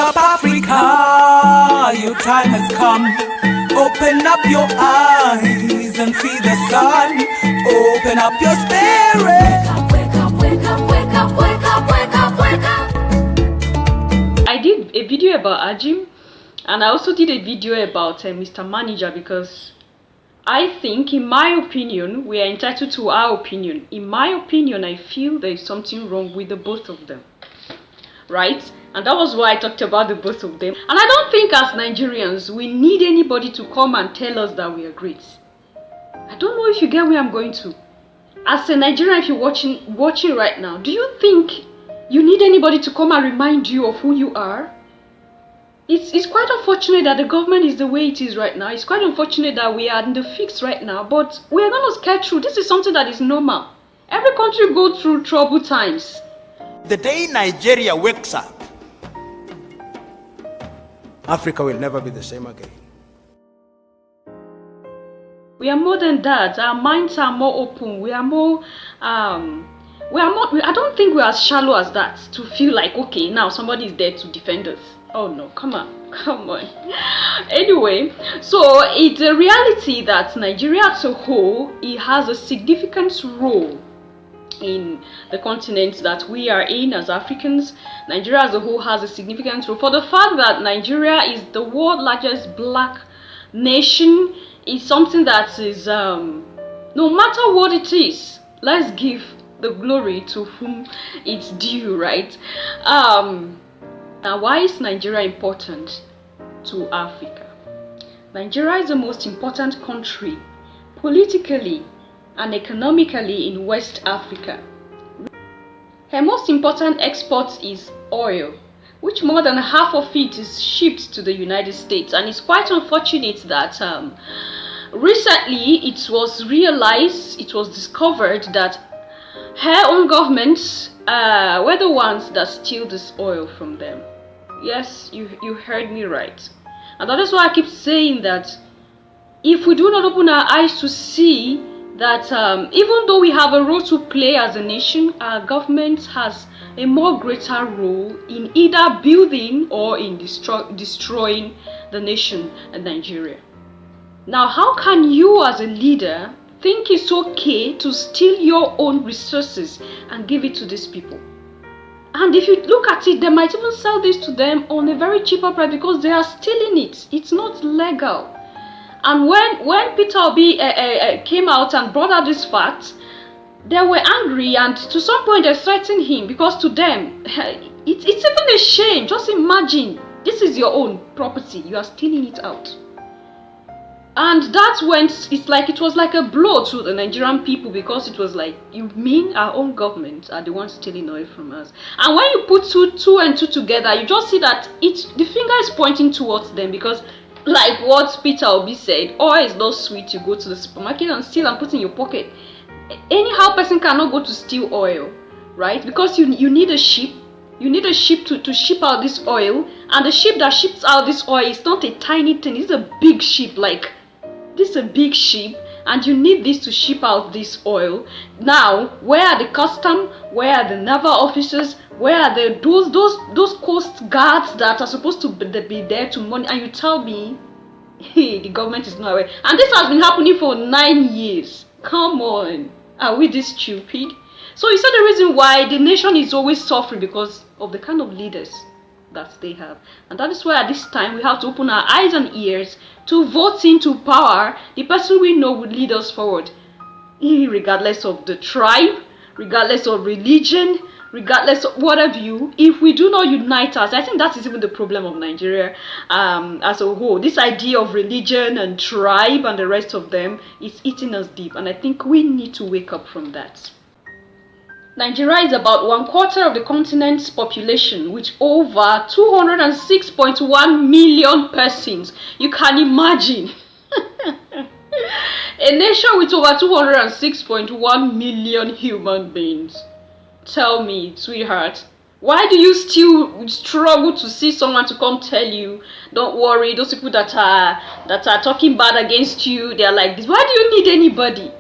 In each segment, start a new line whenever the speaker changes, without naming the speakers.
up, Africa, your time has come. Open up your eyes and see the sun. Open up your spirit.
Wake up, wake up, wake up, wake up, wake up, wake up, wake up.
I did a video about Ajim, and I also did a video about Mr. Manager, because I think, in my opinion, we are entitled to our opinion. In my opinion, I feel there is something wrong with the both of them, right? And that was why I talked about the both of them. And I don't think as Nigerians we need anybody to come and tell us that we are great. I don't know if you get where I'm going to. As a Nigerian, if you're watching right now, do you think you need anybody to come and remind you of who you are? It's quite unfortunate that the government is the way it is right now. It's quite unfortunate that we are in the fix right now, but we are going to get through. This is something that is normal. Every country goes through troubled times.
The day Nigeria wakes up, Africa will never be the same again.
We are more than that. Our minds are more open. We are more, I don't think we are as shallow as that to feel like, okay, now somebody is there to defend us. Oh no, come on. Anyway, so it's a reality that Nigeria as a whole, it has a significant role in the continent that we are in as Africans. Nigeria as a whole has a significant role. For the fact that Nigeria is the world's largest black nation is something that is, no matter what it is, let's give the glory to whom it's due, right? Now, why is Nigeria important to Africa? Nigeria is the most important country politically and economically in West Africa. Her most important export is oil, which more than half of it is shipped to the United States. And it's quite unfortunate that recently it was discovered that her own governments were the ones that steal this oil from them. Yes, you heard me right. And that is why I keep saying that if we do not open our eyes to see that even though we have a role to play as a nation, our government has a more greater role in either building or in destroying the nation of Nigeria. Now, how can you as a leader think it's okay to steal your own resources and give it to these people? And if you look at it, they might even sell this to them on a very cheaper price because they are stealing it. It's not legal. And when Peter Obi came out and brought out this fact, they were angry, and to some point they threatened him, because to them, it's even a shame. Just imagine, this is your own property, you are stealing it out. And that's when it was like a blow to the Nigerian people, because it was like, you mean our own government are the ones stealing oil from us? And when you put two and two together, you just see that the finger is pointing towards them, because like what Peter Obi said, oil is not sweet. You go to the supermarket and steal and put in your pocket. Anyhow, person cannot go to steal oil, right? Because you need a ship. You need a ship to ship out this oil, and the ship that ships out this oil is not a tiny thing. It's a big ship. Like, this is a big ship, and you need this to ship out this oil. Now, where are the custom? Where are the naval officers? Where are those coast guards that are supposed to be there to monitor? And you tell me, hey, the government is not aware. And this has been happening for 9 years. Come on, are we this stupid? So you see the reason why the nation is always suffering, because of the kind of leaders that they have. And that is why at this time we have to open our eyes and ears to vote into power the person we know will lead us forward, regardless of the tribe, regardless of religion, regardless of what have you. If we do not unite us, I think that is even the problem of Nigeria as a whole. This idea of religion and tribe and the rest of them is eating us deep, and I think we need to wake up from that. Nigeria is about 1/4 of the continent's population, with over 206.1 million persons. You can imagine. A nation with over 206.1 million human beings. Tell me, sweetheart, why do you still struggle to see someone to come tell you, don't worry, those people that are talking bad against you, they are like this? Why do you need anybody?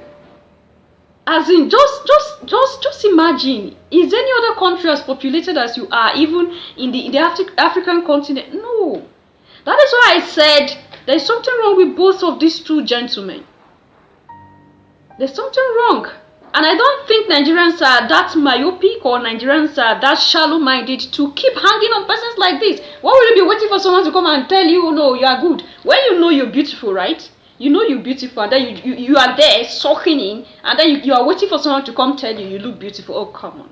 As in, just imagine, is any other country as populated as you are, even in the African continent? No. That is why I said there's something wrong with both of these two gentlemen. There's something wrong. And I don't think Nigerians are that myopic or Nigerians are that shallow-minded to keep hanging on persons like this. Why would you be waiting for someone to come and tell you, oh, no, you are good? When you know you're beautiful, right? You know you're beautiful, and then you are there soaking in, and then you are waiting for someone to come tell you you look beautiful. Oh, come on.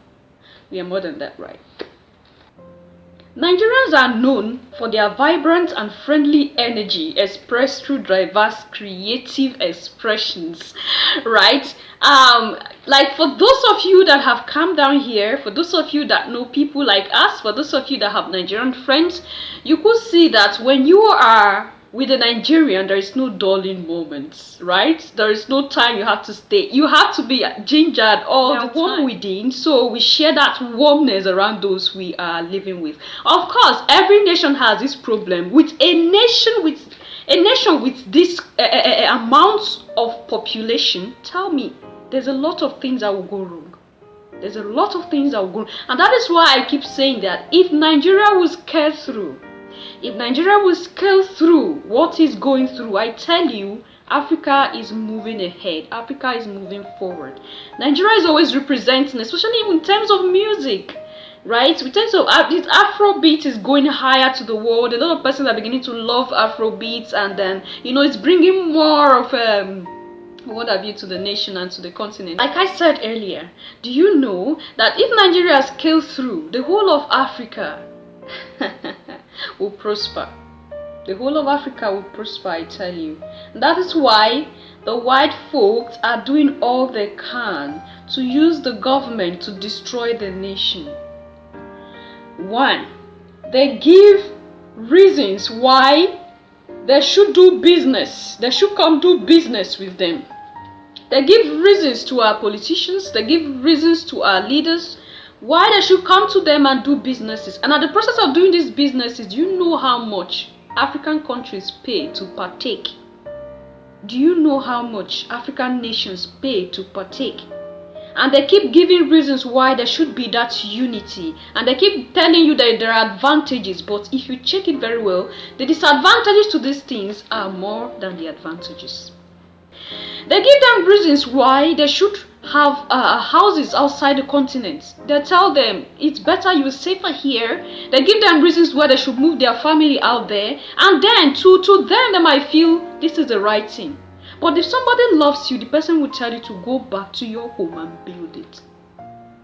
We are more than that, right? Nigerians are known for their vibrant and friendly energy expressed through diverse creative expressions, right? Like for those of you that have come down here, for those of you that know people like us, for those of you that have Nigerian friends, you could see that when you are with a Nigerian, there is no dulling moments, right? There is no time you have to stay. You have to be gingered all the time. Warm within, so we share that warmness around those we are living with. Of course, every nation has this problem. With a nation with this amount of population, tell me, there's a lot of things that will go wrong. There's a lot of things that will go wrong. And that is why I keep saying that if Nigeria was scaled through, if Nigeria will scale through what is going through, I tell you, Africa is moving ahead. Africa is moving forward. Nigeria is always representing, especially in terms of music, right? In terms of this Afrobeat is going higher to the world. A lot of persons are beginning to love Afrobeats, and then, you know, it's bringing more of what have you to the nation and to the continent. Like I said earlier, do you know that if Nigeria scales through, the whole of Africa will prosper. The whole of Africa will prosper, I tell you. That is why the white folks are doing all they can to use the government to destroy the nation. One, they give reasons why they should do business. They should come do business with them. They give reasons to our politicians. They give reasons to our leaders why they should come to them and do businesses. And at the process of doing these businesses, do you know how much African countries pay to partake? Do you know how much African nations pay to partake? And they keep giving reasons why there should be that unity. And they keep telling you that there are advantages. But if you check it very well, the disadvantages to these things are more than the advantages. They give them reasons why they should have houses outside the continent. They tell them it's better, you're safer here. They give them reasons why they should move their family out there, and then to them they might feel this is the right thing. But if somebody loves you, the person will tell you to go back to your home and build it.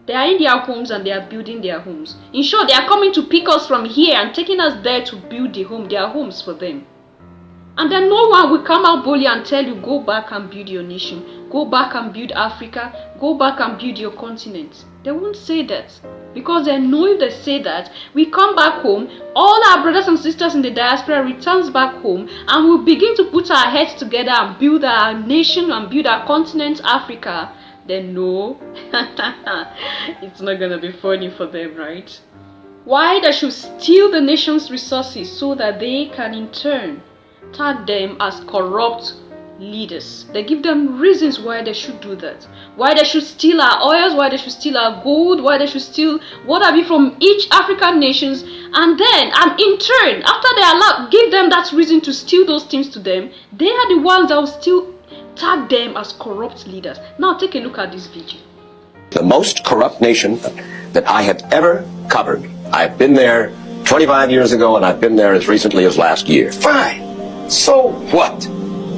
They are in their homes and they are building their homes. In short, they are coming to pick us from here and taking us there to build their homes for them. And then no one will come out boldly and tell you, go back and build your nation. Go back and build Africa. Go back and build your continent. They won't say that. Because they know if they say that, we come back home, all our brothers and sisters in the diaspora returns back home, and we'll begin to put our heads together and build our nation and build our continent, Africa. Then no, it's not going to be funny for them, right? Why they should steal the nation's resources so that they can in turn tag them as corrupt leaders. They give them reasons why they should do that. Why they should steal our oils, why they should steal our gold, why they should steal what have you from each African nations, and in turn, after they give them that reason to steal those things to them, they are the ones that will still tag them as corrupt leaders. Now take a look at this video.
The most corrupt nation that I have ever covered. I've been there 25 years ago, and I've been there as recently as last year. Fine. So what?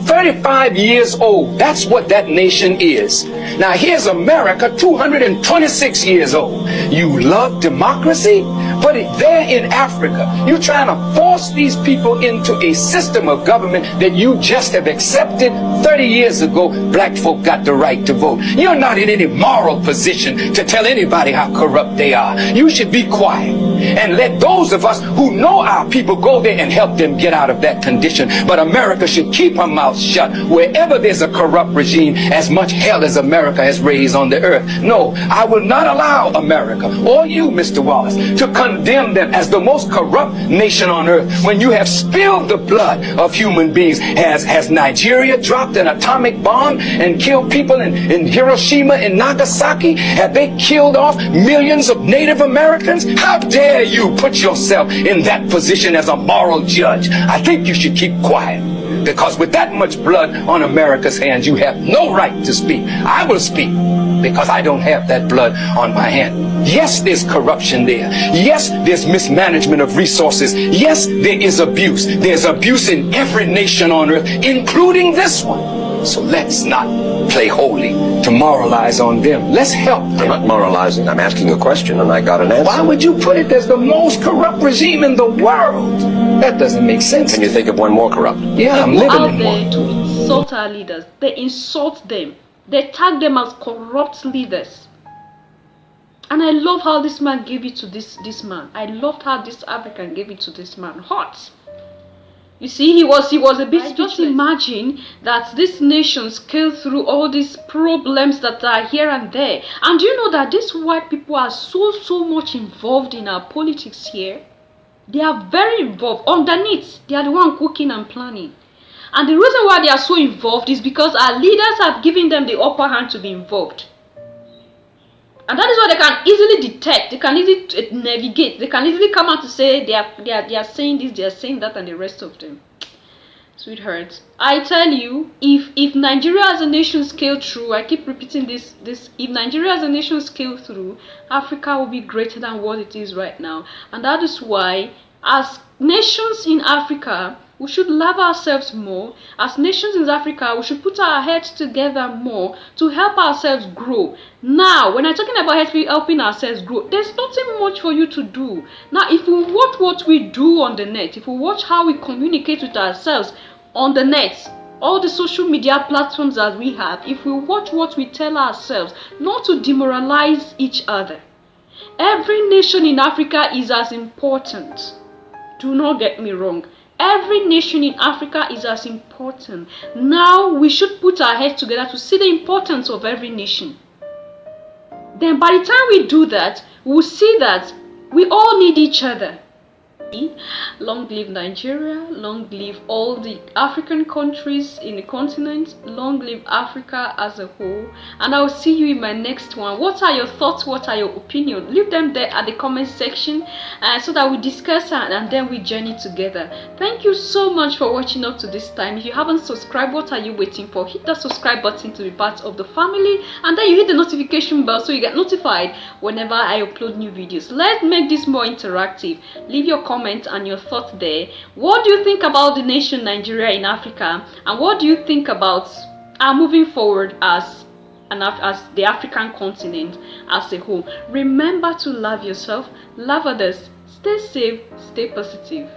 35 years old. That's what that nation is. Now here's America, 226 years old. You love democracy, but there in Africa, you're trying to force these people into a system of government that you just have accepted. 30 years ago, black folk got the right to vote. You're not in any moral position to tell anybody how corrupt they are. You should be quiet and let those of us who know our people go there and help them get out of that condition. But America should keep her mouth shut wherever there's a corrupt regime, as much hell as America has raised on the earth. No, I will not allow America or you, Mr. Wallace, to
condemn them as the most corrupt nation on earth when you have spilled the blood of human beings? Has Nigeria dropped an atomic bomb and killed people in Hiroshima and Nagasaki? Have they killed off millions of Native Americans? How dare you put yourself in that position as a moral judge? I think you should keep quiet, because with that much blood on America's hands, you have no right to speak. I will speak because I don't have that blood on my hand. Yes, there's corruption there. Yes, there's mismanagement of resources. Yes, there is abuse. There's abuse in every nation on earth, including this one. So let's not play holy to moralize on them. Let's help them.
I'm not moralizing. I'm asking a question, and I got an answer.
Why would you put it as the most corrupt regime in the world? That doesn't make sense.
Can you think of one more corrupt?
Yeah, I'm
They go
living
out
in
there
one.
to insult our leaders. They insult them. They tag them as corrupt leaders. And I love how this man gave it to this man. I loved how this African gave it to this man. Hot. You see, he was a bit speechless. Just imagine that this nation scaled through all these problems that are here and there. And do you know that these white people are so much involved in our politics here? They are very involved. Underneath, they are the one cooking and planning. And the reason why they are so involved is because our leaders have given them the upper hand to be involved. And that is why they can easily detect, they can easily navigate, they can easily come out to say they are saying this, they are saying that, and the rest of them. Sweetheart, I tell you, if Nigeria as a nation scale through, I keep repeating this, if Nigeria as a nation scale through, Africa will be greater than what it is right now. And that is why, as nations in Africa, we should love ourselves more. As nations in Africa, we should put our heads together more to help ourselves grow. Now, when I'm talking about helping ourselves grow, there's nothing much for you to do. Now, if we watch what we do on the net, if we watch how we communicate with ourselves on the net, all the social media platforms that we have, if we watch what we tell ourselves, not to demoralize each other. Every nation in Africa is as important. Do not get me wrong. Every nation in Africa is as important. Now we should put our heads together to see the importance of every nation. Then by the time we do that, we'll see that we all need each other. Long live Nigeria, long live all the African countries in the continent, long live Africa as a whole, and I'll see you in my next one. What are your thoughts? What are your opinions? Leave them there at the comment section so that we discuss and then we journey together. Thank you so much for watching up to this time. If you haven't subscribed, what are you waiting for? Hit that subscribe button to be part of the family, and then you hit the notification bell so you get notified whenever I upload new videos. Let's make this more interactive. Leave your comment and your thoughts there. What do you think about the nation Nigeria in Africa, and what do you think about moving forward as the African continent as a whole? Remember to love yourself, love others, stay safe, stay positive.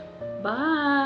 Bye.